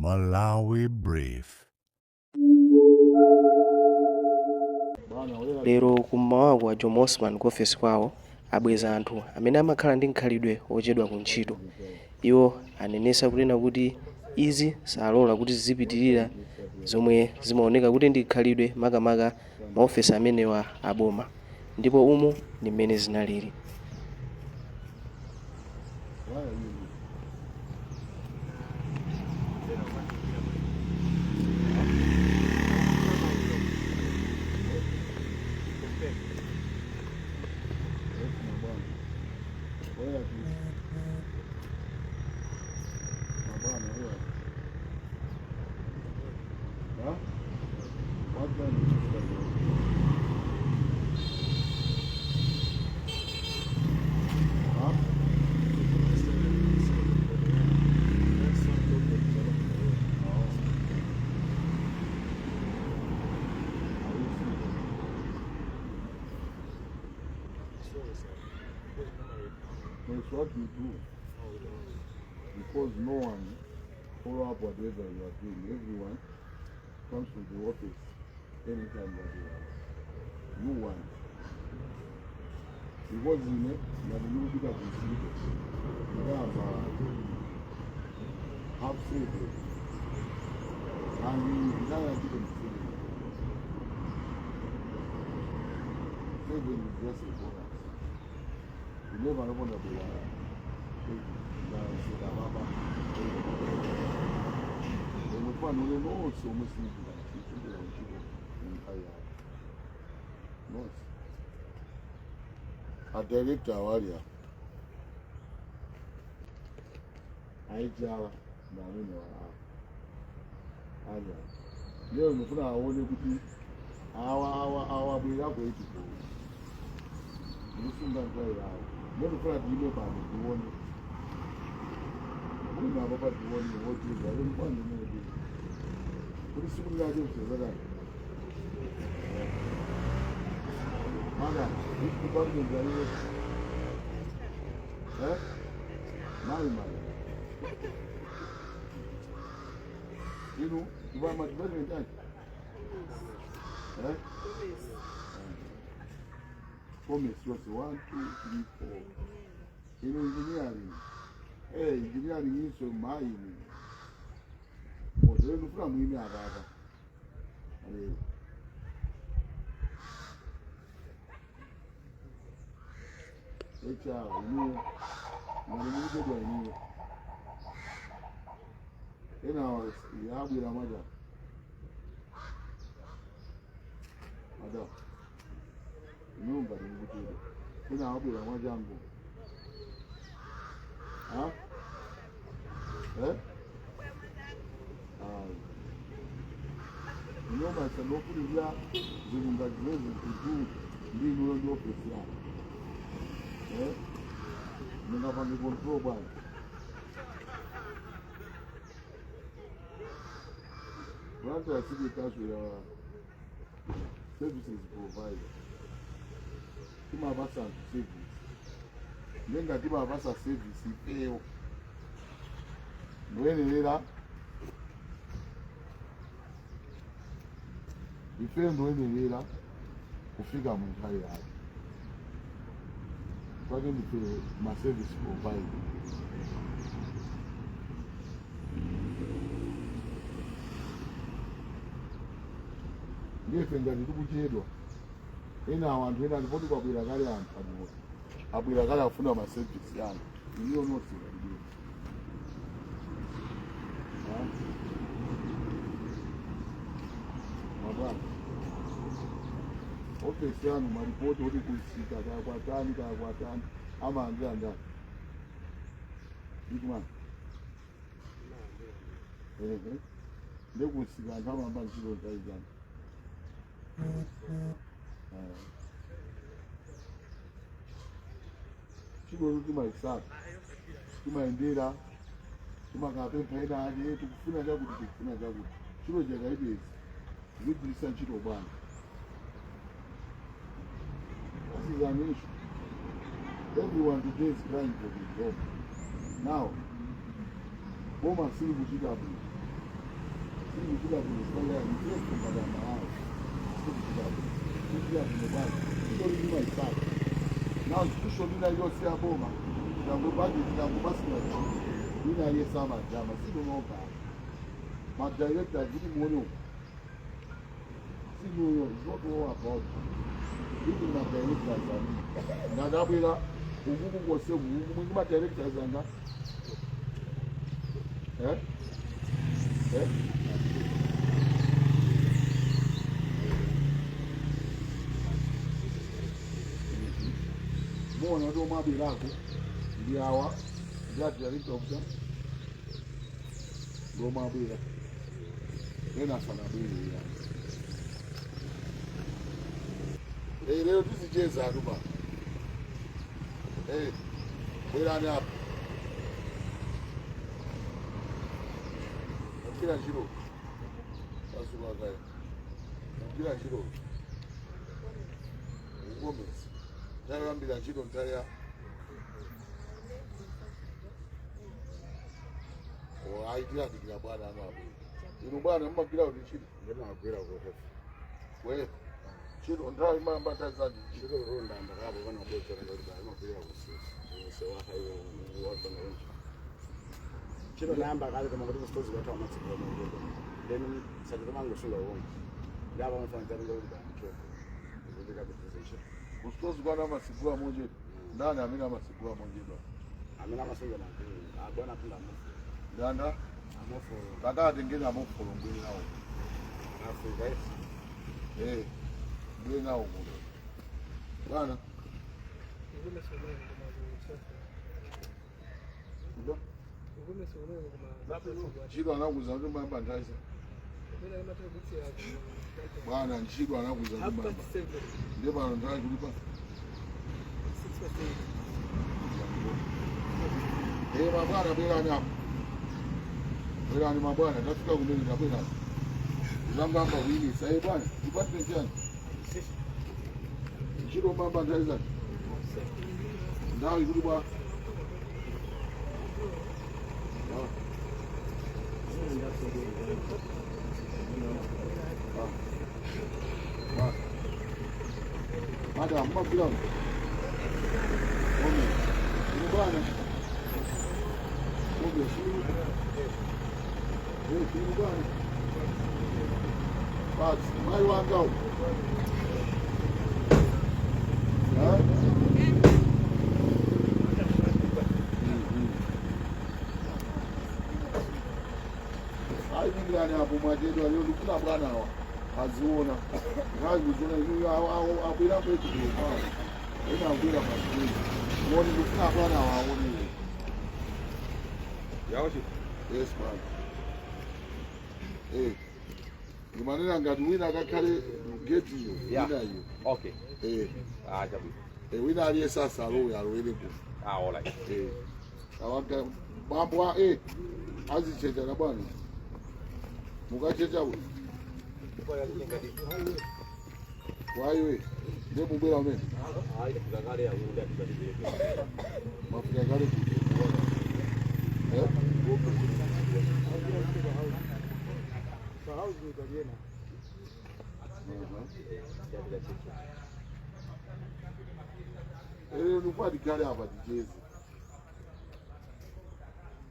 Malawi Brief. Lero kummawa kwa Jomo ku ofesi kwawo abweza anthu amene amakhala ndi nkhalidwe ochedwa ku ntchito. Iwo anenesa kunena kuti izi salola kuti zipitirira zomwe zimaoneka kuti ndi khalidwe makamaka maofesi amenewa aboma, ndipo umu ndi mmene zinalili. It's what you do, because no one follow up whatever you are doing. Everyone comes to the office anytime that you want. Because you know, you will be able to see it. You have half saved, and you cannot do them saving. Saving is just a bonus. You never open up the wire. A director warrior. I jala na area. Leo nifuna aone kuti awa bwira ko itiko. Nisunga ngwa yawo. Leo nifuna dile bani kuone. Kuna baba tuone wote wale mfano mmoja. Kuri siku ngaje mtezana. Mana, iku bani ngale. Mai. You know, you buy much better than that. Promise was 1, 2, 3, 4. You know, engineering. Engineering is so my. What do you from me? What I see with us with our services provided. Tima basa service. Nenga tima basa service ipeo. Nwenelera. Ipeo nwenelera kufika mwenye yake. Kwa hiyo ni ma service provided. Ndiye ngati tikuchedwa ena abantu ena ndipoti kwabwera kale anthu pano abwera kale afuna ma service yanu iyo nosika ndiyo mabwana ofisi yanu maripoti oti kusika kakwatani ama angira ndani ndikuman ndekusika anthu amamba ntchito zaizana. Chiko tumaisaka tumaendera tumakapempha ena ake tukufuna chakuti chiro chakaitezi zigwirisa ntchito bwana. This is an issue. Everyone today is crying for his job. Now, Boma siri kuchita bwino. Now, institution in your Siaboma, in a summer, Jama, see no my director didn't know. See, no, it's not all about even my directors. Nadabila, who was so my directors and that. Eh? Eh? More than do my Bilago, the hour, that the rate of them. Roma Bila. Then I found a baby. Hey, Lero, this is James Aruba. Hey, where are they up? Akira Shiro. That's what I got. Akira Shiro. Women. Tell them that you don't tell ya. Or idea to get about an hour. You know, but I'm not going to shoot. You're not going to go. Where? Shoot on drive man, but that's not. You don't run down the harbor when I'm going to go. I'm not going to so I work on the range. Shoot on number, I don't know what to go to. Then, said the man was full of one. The other one from the road. Ustozi kwa nama sigua moja. Nani amina masigua moja ndo. Amina masigua na bwana punda mfu. Danda amofu. Kaka atengeza amofu ngwini nao. Afu guys. Ngwini nao ngo. Bwana. Ngwini soma ngo. Ngwini soma ngo. Chiro anakuza ndo mamba ndaisa. Bwana nchidwa anakuza ndo mamba. Ndio bwana ndani kulipa 6%. Mabwana bila nyama. Bila ni mabwana tafika kumeni na bila. Zamba hapa wili sasa bwana. Ipate jana. Nchidwa mamba ndaiza. Ndio yule bwana. Madam, what do you want? Woman, you go on. Woman, you go on. But why you want to go? Huh? I think that I have my dear, you look up right now. Azuna, guys, I'll be up with you. I'll be up with you. Morning, you can't run out. Yes, man. Hey, the man got win. I got carry get you. Yeah. Okay. Hey, hey, we not here, Salowa. Are really good. All right. Hey, I want to. Bambwa, hey, as you change the bunny. Mugacheja. Why you? They move on me.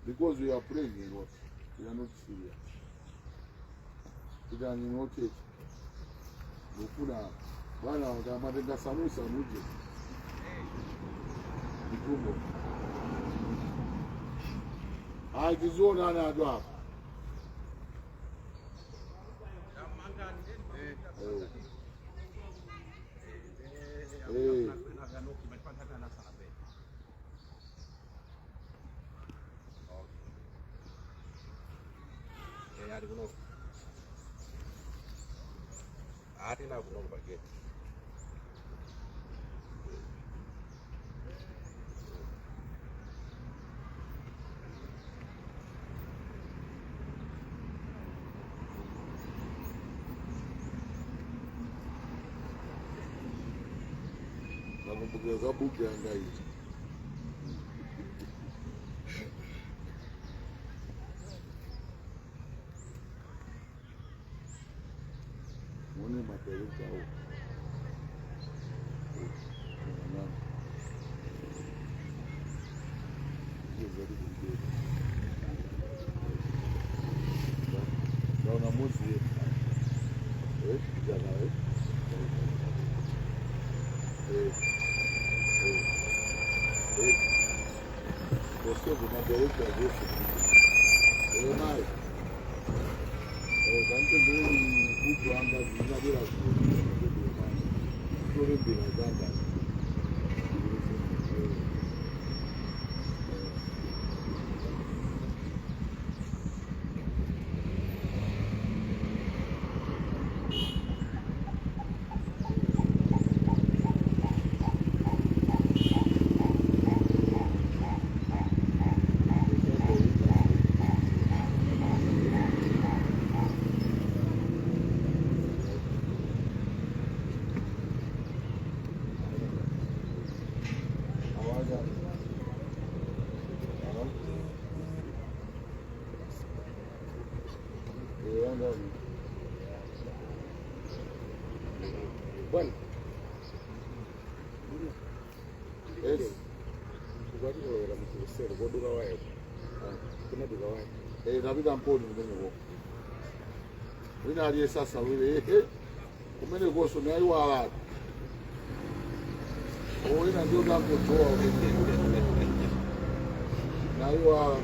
Because we are praying, we are not serious. We are not it. Kuna bwana wanatenga samusa muje mitumbo akizona na ndo hapa Atina belum bagian. Namun begitu buku yang lain. maperuka au. Naona muzi jana você uma direita a ver se mais tanto bem o anda na direção sobre bem anda bueno es kubali era mukisero goduka wayo kuna duka wayo nabida mponi mwenyewe wina aliye sasa wile kumene goso ni ayi wala wina ndio dango toa na ayi wala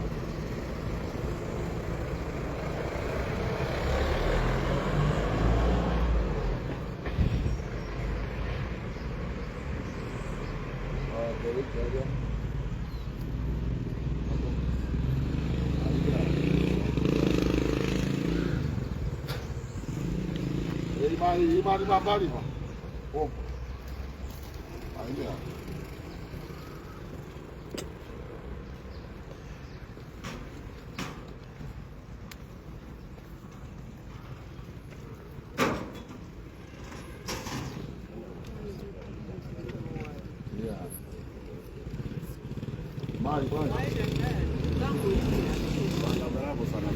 imani mambali ma pompo aingia mali bwana bravo sana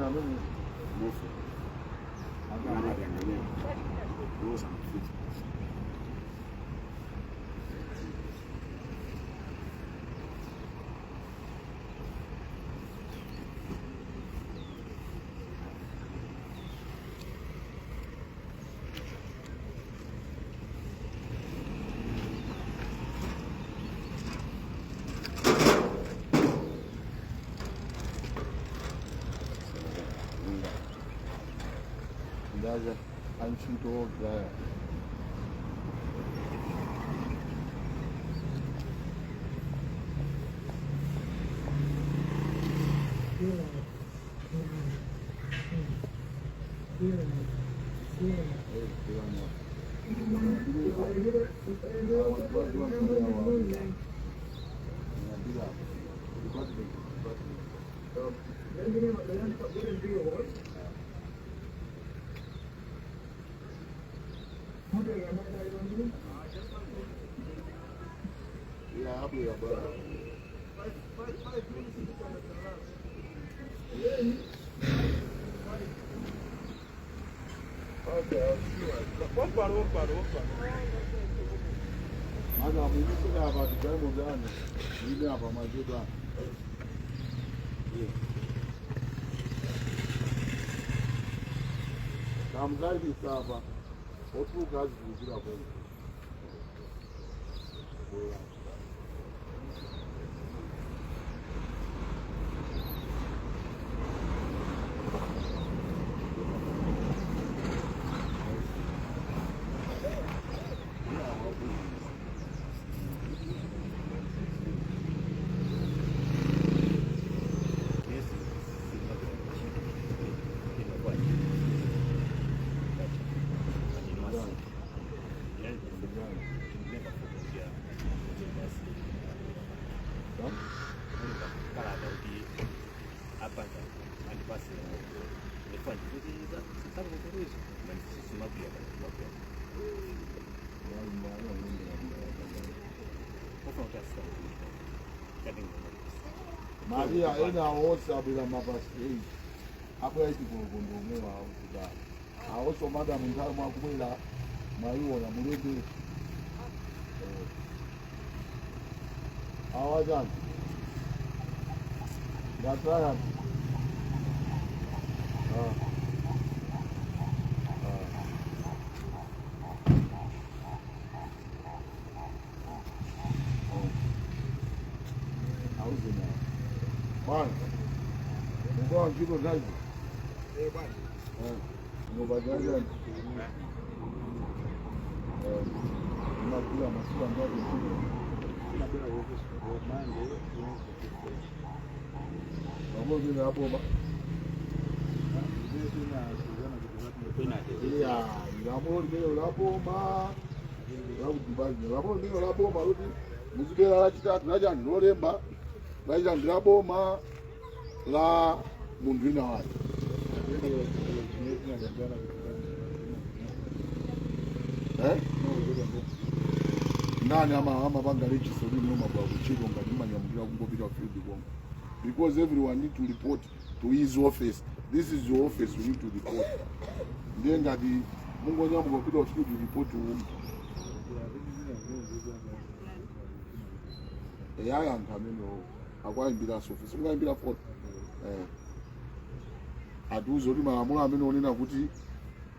na mimi mufu hapa anaangalia ruhusa mfiti ndaza anchito ga ya hapo ya bwana Ada mimi sina hapa jambo gani ile hapa majuda kamgadi saba otu gazi kujira kwa Maria ena wose abira mapasi apo yaiti kulokondo omwewa kuda awoso madam nthawi mwakubwera maiwona mulebe awajani ngataya Bwana, ndio ngiro zaidi. Bwana. Ndio baadaye. Tunakula masuala ndio tunabeba ofisi kwa mande. Mambo vile hapo ba. Ya, ngamo leo lapo ma. Lapo dibaji, lapo ndio lapo marudi. Muzibela la chitatu naja ndolemba. Baija ndiraboma la mundwina wake. Nani ama bangalichi sodi noma kwa kuchiko ngalima nyamukira kungopita field kongo. Because everyone need to report to his office. This is your office, we need to report. Ndenga di mungo nyamu kupita field report to him. Yaya nkameno akwaimbira office ungaimbira photo aduzo ri malamulo amene onena kuti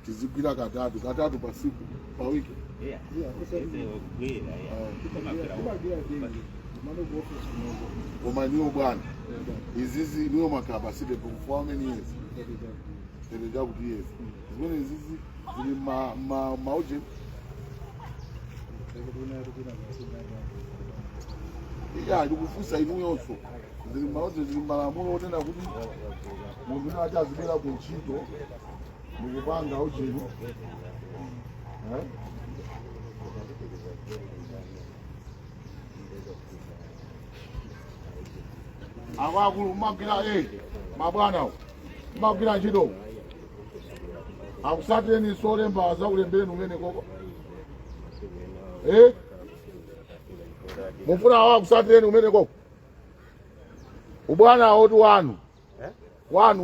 tizigwira katatu pasiku pa wiki koma niwo bwana izizi niwo makapasite for how many years teleja kuti years zimene izizi zili mauje iya ndikufusa inuyonso zili maoje zili malamulo onena kuti munthu ati azibwera ku ntchito mukupanga ujeni akakulu mmagwira mabwana mmagwira ntchito akusateni solemba zakulembeni umene koko mufuna awakusateni umene koko ubwana oti wanu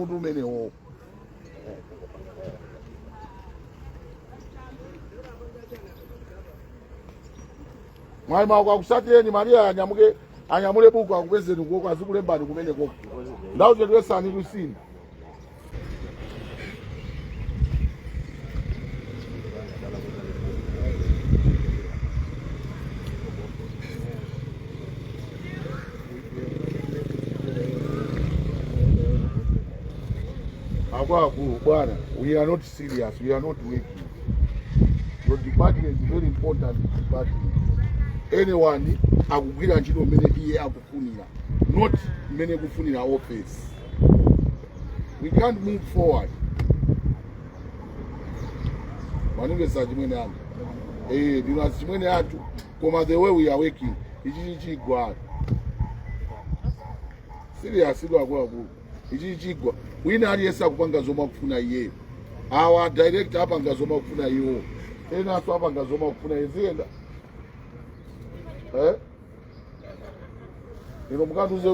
uti umenewo mwali mako akusateni Maria anyamule buku akupezeni koko azikulembani kumene koko ndauchetwesani kusini Bwana, we are not serious, we are not working. Your department is very important department. Anyone akugwira ntchito mmene iye akufunira, not mmene kufunira office. We can't move forward. Manunge sa chimwene anu. Dino chimwene atu, koma the way we are working, ichi chigwa. Serious akulu. Ichi chigwa. Wina aliyesa kupanga zoma kufuna iye. Our director apanga zoma kufuna iwo. Ena aso apanga zoma kufuna izienda. Ino mukatuze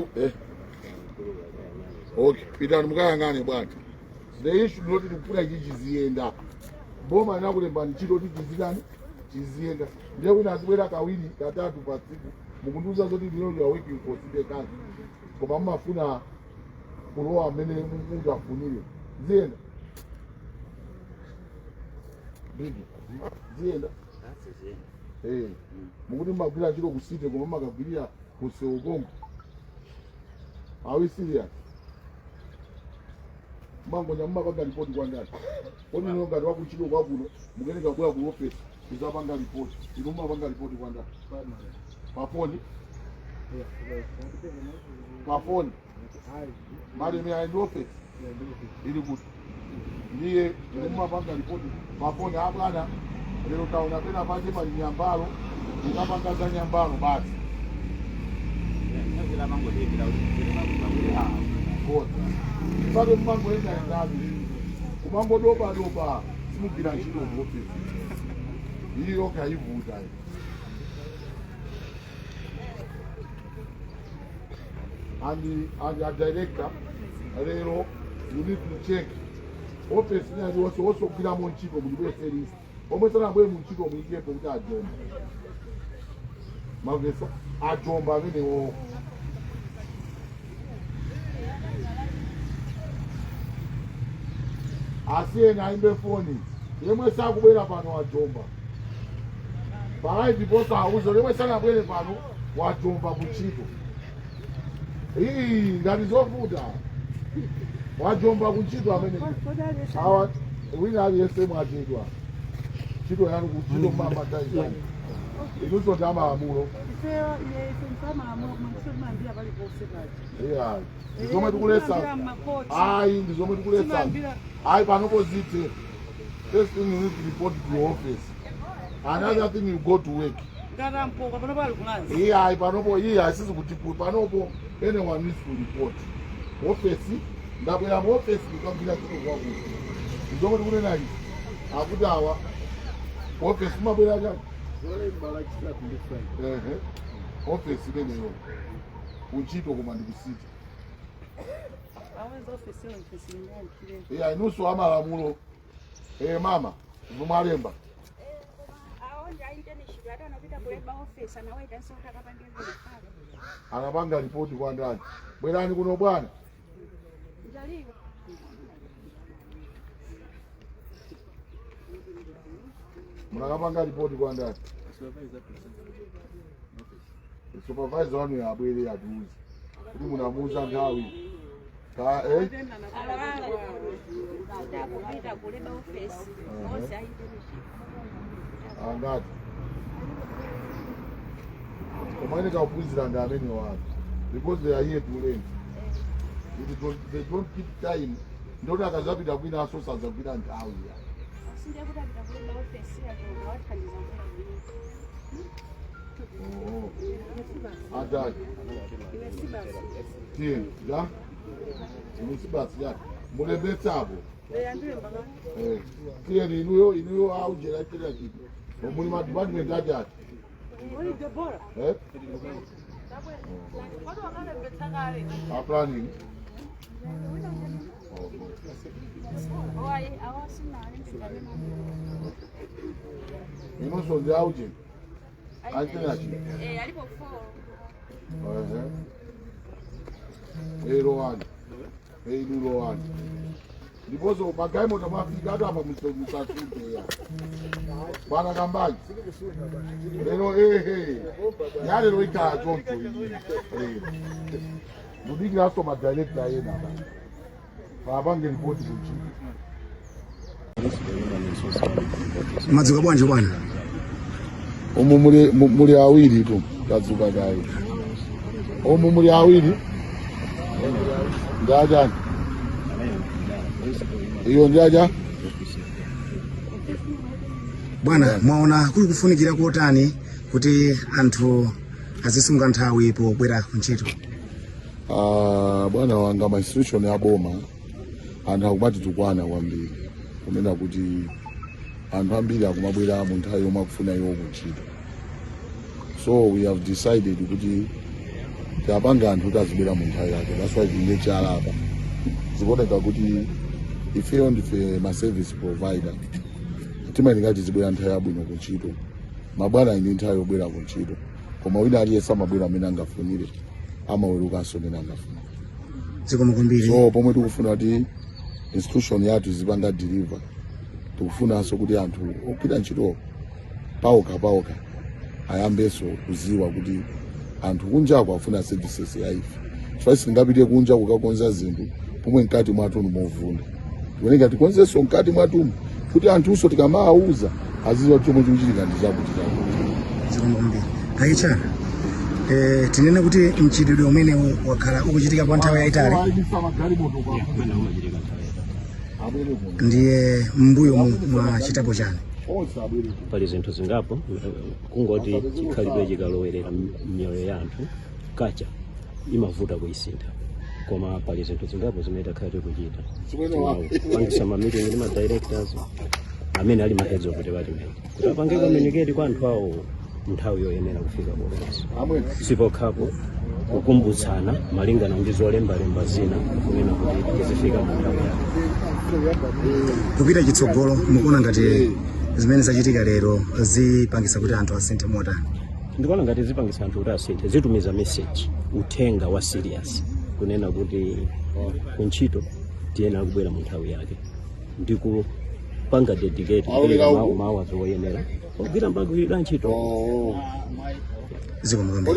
okay, pitani mukayangane bwana. The issue not kufuna ichi zienda. Boma nakulemba ntchito kuti chizienda. Ndiye wina azibwera kawiri katatu pa tsiku. Mukunduza zoti ndino you are working for the country. Koma mafuna kulowa amene mungu afunire zienda mukuti magwira chiro kusite koma makagwirira kuseukongo awisiria mangonya mumapanga ripoti kwandani kodi ino ngati wakuchiro kwakuno mukeneka kubwera ku office izapanga ripoti ino mumapanga ripoti kwandani pafoni Madam, I know it. Very good. Ndiye mumapanga ripoti mafoni abwana lero taona pena panje pa nyambalo ndikapanga za nyambalo basi ngila mango ndikira kota bado mango enda ndabi kumango doba simugira ntchito mwote iyo kaivuta and a director, Lero, you need to check. Office also kila monchiko mjibwe list. Omwe sana bwe monchiko mjibwe po ta Jomba. Mavesa a Jomba vile o. Asiye na imbe phone. Yemwe sakubwera pano wa Jomba. Barai diposa hauzo yemwe sana bwere pano wa Jomba kuchiko. Hii ngalizofuta. Wajomba kuchitwa amene awa wina aliyese mwachitwa chitwa yanu kuchitwa mama taizani inuso ndama amulo ndizomwe tikulesa ndizomwe tikulesa panopo zite. First thing you need to report to your office. Another thing you go to work. Panopo asisi kuti panopo anyone needs to report. Office ndabwera office ndikambira chito kwako ndizomwe tikune nayi akuti awa office mabwera chani office imeneyo uchito koma ndikusita inunso amalamulo mama zomwalemba anapanga ripoti kwa ndani. Bwerani kuno bwana. Mnakapanga ripoti kwa ndani. Supervisor wanu ya abwere ya duzi. Kuti munamuza nthawi. Angati. Komani kaupuzira ndameni wanu. Because they are here to learn. They don't keep time. Ndona akazapita kwina asosa zapita nthawi ya. Adai. Tieni, ja? Musibasi ya. Mulebetsabo. Tieni inuyo aujera kila kitu. Omuli ma department ajati. Planning. Inoso ndi auje. Achina. Alipo 4. Lero wani. Lero wani. Ndipozo magaimo tamafika hapa msasuke ya. Bwana kambaji. Lero yale lero ika choncho. Mudigi aso ma director yena. Babange ripoti kuchi. Mazuka bwanje bwana. Muri awiri tu kazuka gai. Muri awiri. Ndaja. Iyo njaja. Bwana mwaona kuli kufunikira kuotani kuti anthu azisunga nthawi ipo bwera kuntchito. Bwana wanga ma institution ya boma anthu akumati tukwana kwambiri kunena kuti anthu ambiri akumabwera mu nthawi yomwe akufuna iwo kuntchito. So we have decided kuti tapanga anthu kuti azibwera mu nthawi yake. That's why tine chalapa zikuoneka kuti ifeyo ndife ma service provider timayenera tizibwera nthawi yabwino kuntchito. Mabwana ine nthawi yobwera kuntchito koma wina aliyesa mabwera amene angafunire amawerukanso amene angafunire. So pomwe tikufuna kuti institution yathu zipanga deliver tikufunanso kuti anthu ogwira ntchito paoka ayambenso kuziwa kuti anthu kunjako afuna services ya ife. Chifukwa singapite kunja kukakonza zinthu pomwe mkati mwathu movunda. Tikuyenera tikonzenso mkati mwathu kuti anthuso tikamawauza aziziwa chomwe chikuchitika ndi chakuti. Achina. Tinene kuti mchitidwe umene wakhala ukuchitika kwa nthawi yayitali ndiye mbuyo mwa chitapo chani. Pali zinthu zingapo kungoti chikhalidwe chikalowerera mioyo ya anthu kacha imavuta kuisintha. Koma pali zinthu zingapo zimene takhala tikuchita. Kupangisa ma meeting ndi ma directors amene ali ma heads of department kuti apange communicate kwa anthu awo nthawi yoyenera kufika kwa office. Sipokhapo kukumbutsana malingana ndi zolembalemba zina kunena kuti tizifika mu nthawi yake. Kupita chitsogolo mukuona ngati zimene zachitika lero zipangisa kuti anthu asinthe motani? Ndikuona ngati zipangisa anthu kuti asinthe, zitumiza message, uthenga wa serious kunena kuti kuntchito tiyenera kubwera mu nthawi yake ndikupanga dedicate mawu azoyenera kugwira ntchito. Ziko mukambe.